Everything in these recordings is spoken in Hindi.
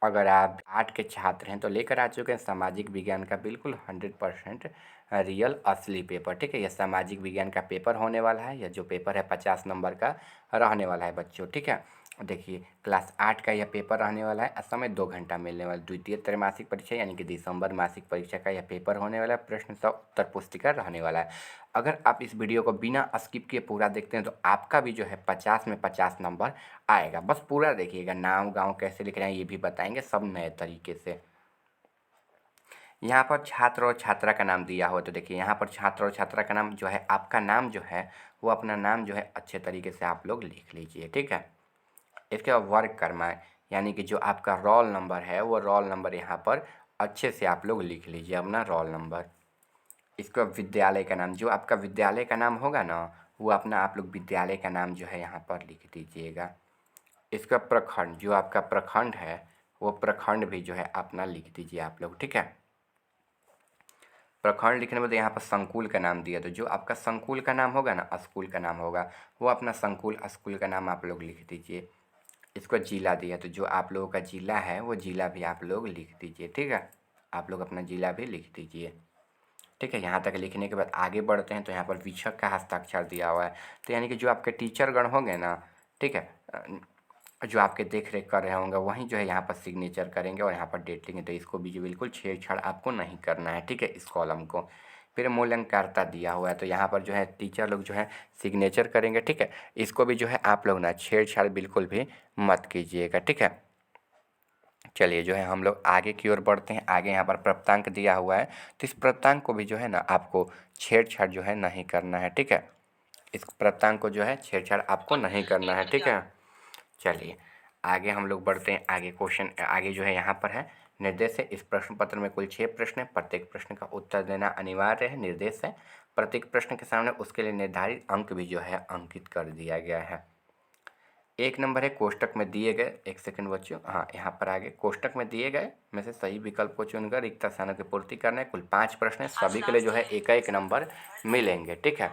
अगर आप 8 के छात्र हैं तो लेकर आ चुके हैं सामाजिक विज्ञान का बिल्कुल 100% रियल असली पेपर। ठीक है, यह सामाजिक विज्ञान का पेपर होने वाला है। यह जो पेपर है 50 नंबर का रहने वाला है बच्चों। ठीक है, देखिए क्लास 8 का यह पेपर रहने वाला है। समय 2 घंटा मिलने वाला। द्वितीय त्रैमासिक परीक्षा यानी कि दिसंबर मासिक परीक्षा का यह पेपर होने वाला है। प्रश्न सह उत्तर पुस्तिका रहने वाला है। अगर आप इस वीडियो को बिना स्किप किए पूरा देखते हैं तो आपका भी जो है 50 में 50 नंबर आएगा। बस पूरा देखिएगा। नाम गांव कैसे लिख रहे हैं ये भी बताएंगे, सब नए तरीके से। यहाँ पर छात्र और छात्रा का नाम दिया हुआ, तो देखिए यहाँ पर छात्र और छात्रा का नाम जो है, आपका नाम जो है वो अपना नाम जो है अच्छे तरीके से आप लोग लिख लीजिए। ठीक है, इसके बाद वर्क कर्मा यानी कि जो आपका रोल नंबर है वो रोल नंबर यहाँ पर अच्छे से आप लोग लिख लीजिए अपना रोल नंबर। इसके बाद विद्यालय का नाम, जो आपका विद्यालय का नाम होगा ना वो अपना आप लोग विद्यालय का नाम जो है यहाँ पर लिख दीजिएगा। इसका प्रखंड, जो आपका प्रखंड है वो प्रखंड भी जो है अपना लिख दीजिए आप लोग। ठीक है, प्रखंड लिखने में तो यहाँ पर संकुल का नाम दिया, तो जो आपका संकुल का नाम होगा ना, स्कूल का नाम होगा, वो अपना संकुल स्कूल का नाम आप लोग लिख दीजिए। इसको जिला दिया, तो जो आप लोगों का जिला है वो जिला भी आप लोग लिख दीजिए। ठीक है, आप लोग अपना जिला भी लिख दीजिए। ठीक है, यहाँ तक लिखने के बाद आगे बढ़ते हैं तो यहाँ पर शिक्षक का हस्ताक्षर दिया हुआ है, तो यानी कि जो आपके टीचर गण होंगे ना, ठीक है, जो आपके देख रेख कर रहे होंगे वहीं जो है यहाँ पर सिग्नेचर करेंगे और यहाँ पर डेट लिखेंगे। तो इसको भी जो बिल्कुल छेड़छाड़ आपको नहीं करना है। ठीक है, इस कॉलम को। फिर मूल्यांकनकर्ता दिया हुआ है, तो यहाँ पर जो है टीचर लोग जो है सिग्नेचर करेंगे। ठीक है, इसको भी जो है आप लोग ना छेड़छाड़ बिल्कुल भी मत कीजिएगा। ठीक है, चलिए जो है हम लोग आगे की ओर बढ़ते हैं। आगे यहाँ पर प्राप्तांक दिया हुआ है, तो इस प्राप्तांक को भी जो है ना आपको छेड़छाड़ जो है नहीं करना है। ठीक है, इस प्राप्तांक को जो है छेड़छाड़ आपको नहीं करना है। ठीक है, चलिए आगे हम लोग बढ़ते हैं। आगे क्वेश्चन आगे जो है यहाँ पर है निर्देश है। इस प्रश्न पत्र में कुल 6 प्रश्न है। प्रत्येक प्रश्न का उत्तर देना अनिवार्य है। निर्देश है, प्रत्येक प्रश्न के सामने उसके लिए निर्धारित अंक भी जो है अंकित कर दिया गया है। 1 नंबर है कोष्टक में दिए गए, एक सेकंड बच्चों, हाँ यहाँ पर आगे कोष्टक में दिए गए में से सही विकल्प को चुनकर रिक्त स्थानों की पूर्ति करना है। कुल 5 प्रश्न है, सभी के लिए जो है एक एक नंबर मिलेंगे। ठीक है,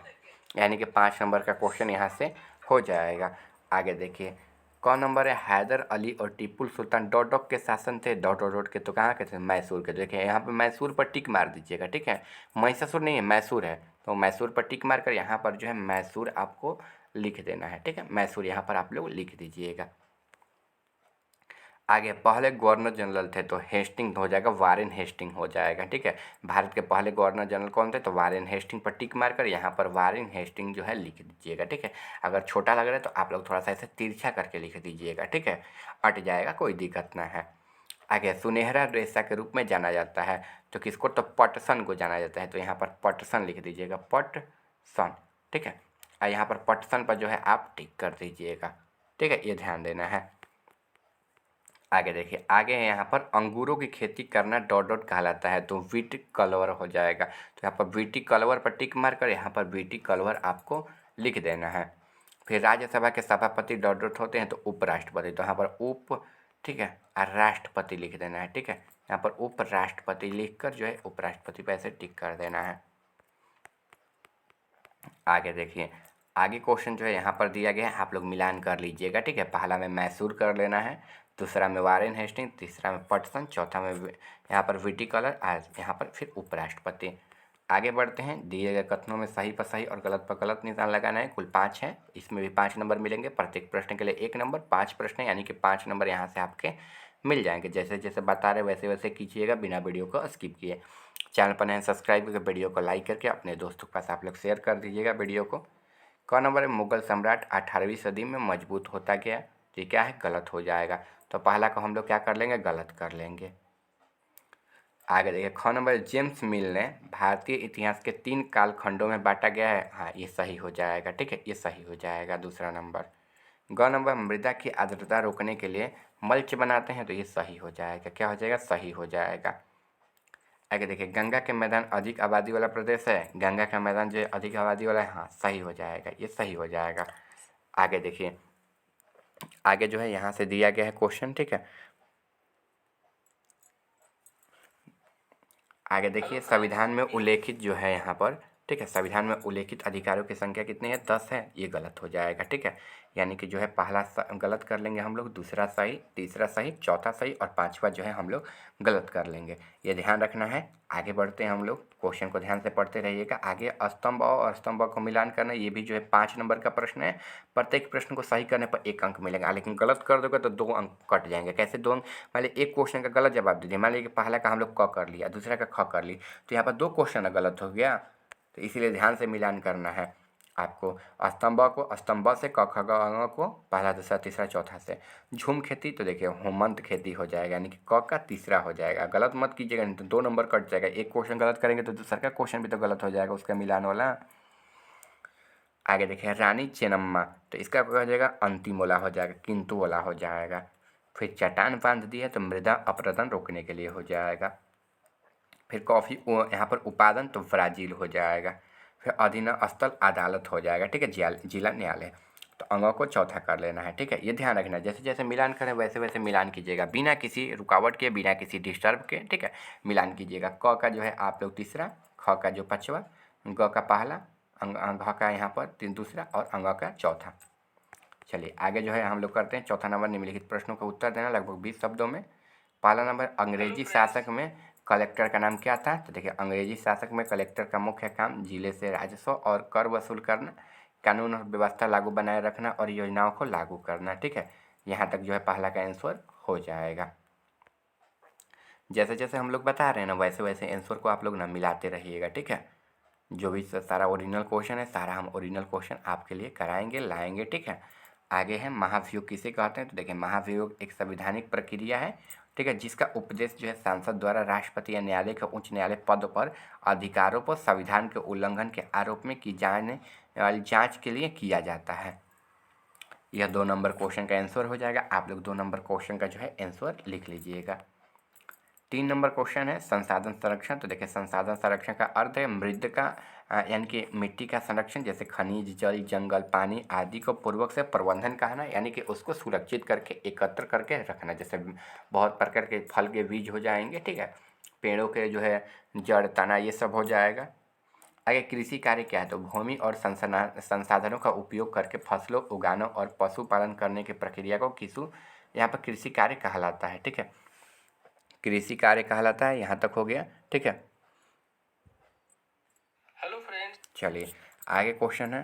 यानी कि 5 नंबर का क्वेश्चन यहाँ से हो जाएगा। आगे देखिए कौन नंबर है, हैदर अली और टीपू सुल्तान डॉट डॉट के शासन थे। डॉट डॉट डॉट के तो कहाँ के थे, मैसूर के। देखिए यहाँ पर मैसूर पर टिक मार दीजिएगा। ठीक है, महिषासुर नहीं है, मैसूर है, तो मैसूर पर टिक मार कर यहाँ पर जो है मैसूर आपको लिख देना है। ठीक है, मैसूर यहाँ पर आप लोग लिख दीजिएगा। आगे पहले गवर्नर जनरल थे तो हेस्टिंग हो जाएगा, वारेन हेस्टिंग हो जाएगा। ठीक है, भारत के पहले गवर्नर जनरल कौन थे, तो वारेन हेस्टिंग पर टिक मारकर यहाँ पर वारेन हेस्टिंग जो है लिख दीजिएगा। ठीक है, अगर छोटा लग रहा है तो आप लोग थोड़ा सा ऐसे तिरछा करके लिख दीजिएगा। ठीक है, अट जाएगा, कोई दिक्कत ना है। आगे सुनहरा रेशा के रूप में जाना जाता है, तो किसको, तो पटसन को जाना जाता है, तो यहाँ पर पटसन लिख दीजिएगा, पटसन। ठीक है, और यहाँ पर पटसन पर जो है आप टिक कर दीजिएगा। ठीक है, ये ध्यान देना है। आगे देखिए आगे है यहाँ पर अंगूरों की खेती करना डॉट डॉट कहलाता है, तो वीटी कलवर हो जाएगा। तो यहाँ पर वीटी कलवर पर टिक मार कर यहाँ पर वीटी कलवर आपको लिख देना है। फिर राज्यसभा के सभापति डॉट डॉट होते हैं तो उपराष्ट्रपति, तो यहाँ पर उप, ठीक है, और राष्ट्रपति लिख देना है। ठीक है, यहाँ पर उपराष्ट्रपति लिख कर जो है उपराष्ट्रपति पर ऐसे टिक कर देना है। आगे देखिए आगे क्वेश्चन जो है यहाँ पर दिया गया है, आप लोग मिलान कर लीजिएगा। ठीक है, पहला में मैसूर कर लेना है, दूसरा में वारेन हेस्टिंग, तीसरा में पटसन, चौथा में यहाँ पर वीटी कलर, आज यहाँ पर फिर उपराष्ट्रपति। आगे बढ़ते हैं। दिए गए कथनों में सही पर सही और गलत पर गलत निशान लगाना है। कुल 5 हैं, इसमें भी 5 नंबर मिलेंगे। प्रत्येक प्रश्न के लिए 1 नंबर, 5 प्रश्न यानी कि 5 नंबर यहाँ से आपके मिल जाएंगे। जैसे जैसे बता रहे वैसे वैसे कीजिएगा, बिना वीडियो को स्किप किए। चैनल पर नए सब्सक्राइब करके वीडियो को लाइक करके अपने दोस्तों के पास आप लोग शेयर कर दीजिएगा वीडियो को। क नंबर है मुगल सम्राट 18वीं सदी में मजबूत होता गया, ये क्या है, गलत हो जाएगा। तो पहला को हम लोग क्या कर लेंगे, गलत कर लेंगे। आगे देखिए ख नंबर जेम्स मिल ने भारतीय इतिहास के 3 कालखंडों में बांटा गया है, हाँ ये सही हो जाएगा। ठीक है, ये सही हो जाएगा दूसरा नंबर। ग नंबर मृदा की आर्द्रता रोकने के लिए मल्च बनाते हैं, तो ये सही हो जाएगा। क्या हो जाएगा, सही हो जाएगा। आगे देखिए गंगा के मैदान अधिक आबादी वाला प्रदेश है, गंगा का मैदान जो है अधिक आबादी वाला है, हाँ सही हो जाएगा, ये सही हो जाएगा। आगे देखिए आगे जो है यहाँ से दिया गया है क्वेश्चन। ठीक है, आगे देखिए संविधान में उल्लेखित जो है यहाँ पर ठीक है। संविधान में उल्लेखित अधिकारों की संख्या कितनी है? 10 है, ये गलत हो जाएगा। ठीक है, यानी कि जो है पहला गलत कर लेंगे हम लोग, दूसरा सही, तीसरा सही, चौथा सही और पांचवा जो है हम लोग गलत कर लेंगे। ये ध्यान रखना है। आगे बढ़ते हैं हम लोग, क्वेश्चन को ध्यान से पढ़ते रहिएगा। आगे स्तंभ और स्तंभ को मिलान करना, ये भी जो है 5 नंबर का प्रश्न है। प्रत्येक प्रश्न को सही करने पर 1 अंक मिलेगा, लेकिन गलत कर दोगे तो 2 अंक कट जाएंगे। कैसे 2 अंक? मान लीजिए एक क्वेश्चन का गलत जवाब दीजिए, मान लीजिए पहला का हम लोग क कर लिया, दूसरा का ख कर ली, तो यहाँ पर 2 क्वेश्चन गलत हो गया। तो इसीलिए ध्यान से मिलान करना है आपको। स्तंभ को स्तंभ से, क ख ग अंग को पहला, दूसरा, तीसरा, चौथा से। झूम खेती तो देखिए होमंत खेती हो जाएगा, यानी कि क का तीसरा हो जाएगा। गलत मत कीजिएगा, नहीं तो 2 नंबर कट जाएगा। एक क्वेश्चन गलत करेंगे तो दूसरा का क्वेश्चन भी तो गलत हो जाएगा, उसका मिलान वाला। आगे देखिए रानी चेन्नम्मा, तो इसका क्या हो जाएगा? अंतिमोला हो जाएगा, किंतु वाला हो जाएगा। फिर चट्टान बांध दी है तो मृदा अपरदन रोकने के लिए हो जाएगा। फिर कॉफ़ी यहाँ पर उत्पादन तो ब्राज़ील हो जाएगा। फिर अधीन स्थल अदालत हो जाएगा। ठीक है, जिला न्यायालय। तो अंगों को चौथा कर लेना है। ठीक है, ये ध्यान रखना, जैसे जैसे मिलान करें वैसे वैसे मिलान कीजिएगा, बिना किसी रुकावट के, बिना किसी डिस्टर्ब के। ठीक है, मिलान कीजिएगा। क का जो है आप लोग तीसरा, ख का जो पाँचवा, ग का पहला, घ का यहाँ पर दूसरा और अंग का चौथा। चलिए आगे जो है हम लोग करते हैं चौथा नंबर, निम्नलिखित प्रश्नों का उत्तर देना लगभग 20 शब्दों में। पहला नंबर, अंग्रेजी शासक में कलेक्टर का नाम क्या था? तो देखिए अंग्रेजी शासक में कलेक्टर का मुख्य काम जिले से राजस्व और कर वसूल करना, कानून और व्यवस्था लागू बनाए रखना और योजनाओं को लागू करना। ठीक है, यहाँ तक जो है पहला का आंसर हो जाएगा। जैसे जैसे हम लोग बता रहे हैं ना, वैसे वैसे आंसर को आप लोग ना मिलाते रहिएगा। ठीक है, जो भी सारा ओरिजिनल क्वेश्चन है, सारा हम ओरिजिनल क्वेश्चन आपके लिए कराएंगे, लाएंगे। ठीक है, आगे है महाभियोग किसे कहते हैं? तो देखिए महाभियोग एक संवैधानिक प्रक्रिया है। ठीक है, जिसका उपदेश जो है सांसद द्वारा राष्ट्रपति या न्यायालय के उच्च न्यायालय पद पर अधिकारों पर संविधान के उल्लंघन के आरोप में की जाने वाली जांच के लिए किया जाता है। यह 2 नंबर क्वेश्चन का आंसर हो जाएगा। आप लोग 2 नंबर क्वेश्चन का जो है आंसर लिख लीजिएगा। 3 नंबर क्वेश्चन है संसाधन संरक्षण। तो देखिए संसाधन संरक्षण का अर्थ है मृद का यानी कि मिट्टी का संरक्षण, जैसे खनिज, जल, जंगल, पानी आदि को पूर्वक से प्रबंधन कहना, यानी कि उसको सुरक्षित करके एकत्र करके रखना। जैसे बहुत प्रकार के फल के बीज हो जाएंगे, ठीक है, पेड़ों के जो है जड़, तना, ये सब हो जाएगा। आगे कृषि कार्य क्या है? तो भूमि और संसाधनों का उपयोग करके फसलों उगाना और पशुपालन करने की प्रक्रिया को किसु यहाँ पर कृषि कार्य कहलाता है। ठीक है, कृषि कार्य कहलाता है। यहाँ तक हो गया। ठीक है, हेलो फ्रेंड्स। चलिए आगे क्वेश्चन है।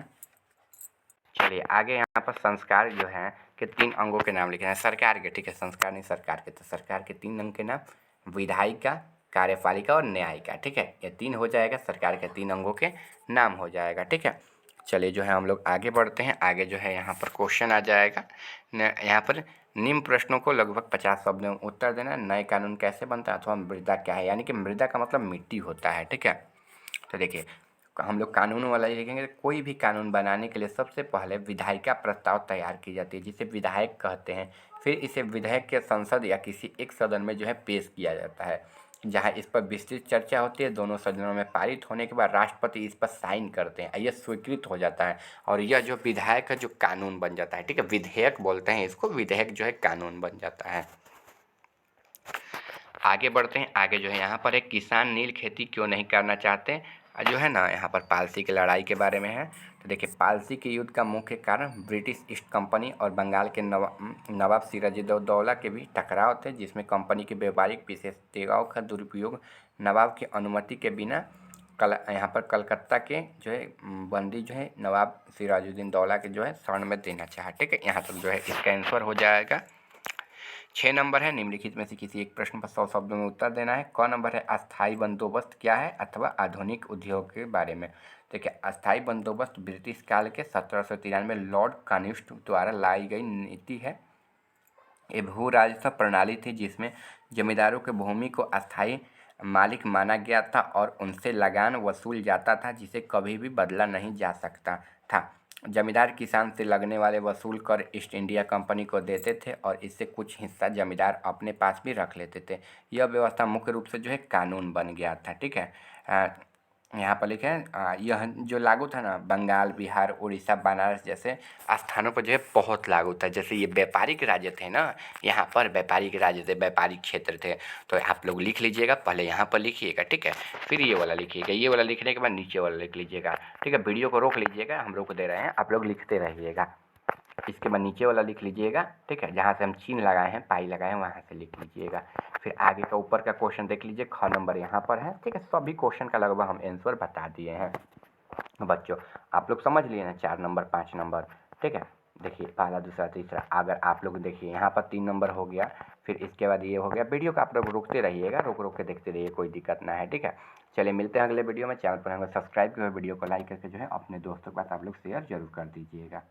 चलिए आगे यहाँ पर संस्कार जो है कि 3 अंगों के नाम लिखे हैं सरकार के। ठीक है, संस्कार नहीं सरकार के, तो सरकार के 3 अंग के नाम, विधायिका, कार्यपालिका और न्यायिका। ठीक है, ये 3 हो जाएगा, सरकार के 3 अंगों के नाम हो जाएगा। ठीक है, चलिए जो है हम लोग आगे बढ़ते हैं। आगे जो है यहाँ पर क्वेश्चन आ जाएगा, यहाँ पर निम्न प्रश्नों को लगभग 50 शब्द में उत्तर देना। नए कानून कैसे बनता है अथवा मृदा क्या है? यानी कि मृदा का मतलब मिट्टी होता है। ठीक है, तो देखिए हम लोग कानून वाला ही लिखेंगे। कोई भी कानून बनाने के लिए सबसे पहले विधायिका प्रस्ताव तैयार की जाती है, जिसे विधायक कहते हैं। फिर इसे विधायक के संसद या किसी एक सदन में जो है पेश किया जाता है, जहां इस पर विस्तृत चर्चा होती है। दोनों सदनों में पारित होने के बाद राष्ट्रपति इस पर साइन करते हैं, यह स्वीकृत हो जाता है और यह जो विधायक है जो कानून बन जाता है। ठीक है, विधेयक बोलते हैं इसको, विधेयक जो है कानून बन जाता है। आगे बढ़ते हैं। आगे जो है यहाँ पर एक किसान नील खेती क्यों नहीं करना चाहते, जो है ना यहाँ पर पालसी की लड़ाई के बारे में है। तो देखिए पालसी के युद्ध का मुख्य कारण ब्रिटिश ईस्ट कंपनी और बंगाल के नवाब सिराजुद्दौला के बीच टकराव थे, जिसमें कंपनी की व्यापारिक विशेषताओं का दुरुपयोग नवाब की अनुमति के बिना यहाँ पर कलकत्ता के जो है बंदी जो है नवाब सिराजुद्दौला के जो है शरण में देना चाहा। ठीक है, यहाँ तक जो है इसका आंसर हो जाएगा। 6 नंबर है निम्नलिखित में से किसी एक प्रश्न पर 100 शब्दों में उत्तर देना है। क नंबर है अस्थायी बंदोबस्त क्या है अथवा आधुनिक उद्योग के बारे में। देखिए अस्थायी बंदोबस्त ब्रिटिश काल के 1793 लॉर्ड कानिस्ट द्वारा लाई गई नीति है। ये भू राजस्व प्रणाली थी जिसमें जमींदारों के भूमि को अस्थायी मालिक माना गया था और उनसे लगान वसूल जाता था, जिसे कभी भी बदला नहीं जा सकता था। जमींदार किसान से लगने वाले वसूल कर ईस्ट इंडिया कंपनी को देते थे और इससे कुछ हिस्सा जमींदार अपने पास भी रख लेते थे। यह व्यवस्था मुख्य रूप से जो है कानून बन गया था। ठीक है, यहाँ पर लिखे हैं यह जो लागू था ना बंगाल, बिहार, उड़ीसा, बनारस जैसे स्थानों पर जो है बहुत लागू था। जैसे ये व्यापारिक राज्य थे ना, यहाँ पर व्यापारिक राज्य थे, व्यापारिक क्षेत्र थे। तो आप लोग लिख लीजिएगा, पहले यहाँ पर लिखिएगा, ठीक है, फिर ये वाला लिखिएगा, ये वाला लिखने के बाद नीचे वाला लिख लीजिएगा, ठीक है। वीडियो को रोक लीजिएगा, हम रोक दे रहे हैं, आप लोग लिखते रहिएगा। इसके बाद नीचे वाला लिख लीजिएगा, ठीक है, जहाँ से हम चिन्ह लगाए हैं, पाई लगाए हैं, वहाँ से लिख लीजिएगा। फिर आगे का ऊपर का क्वेश्चन देख लीजिए, ख नंबर यहाँ पर है, ठीक है। सभी क्वेश्चन का लगभग हम आंसर बता दिए हैं बच्चों। आप लोग समझ लिए ना 4 नंबर 5 नंबर, ठीक है। देखिए पहला, दूसरा, तीसरा, अगर आप लोग देखिए यहाँ पर 3 नंबर हो गया, फिर इसके बाद ये हो गया। वीडियो को आप लोग रोकते रहिएगा, रोक रोक के देखते रहिए, कोई दिक्कत ना है, ठीक है। चलिए मिलते हैं अगले वीडियो में। चैनल पर हमें सब्सक्राइब करें, वीडियो को लाइक करके जो है अपने दोस्तों के पास आप लोग शेयर जरूर कर दीजिएगा।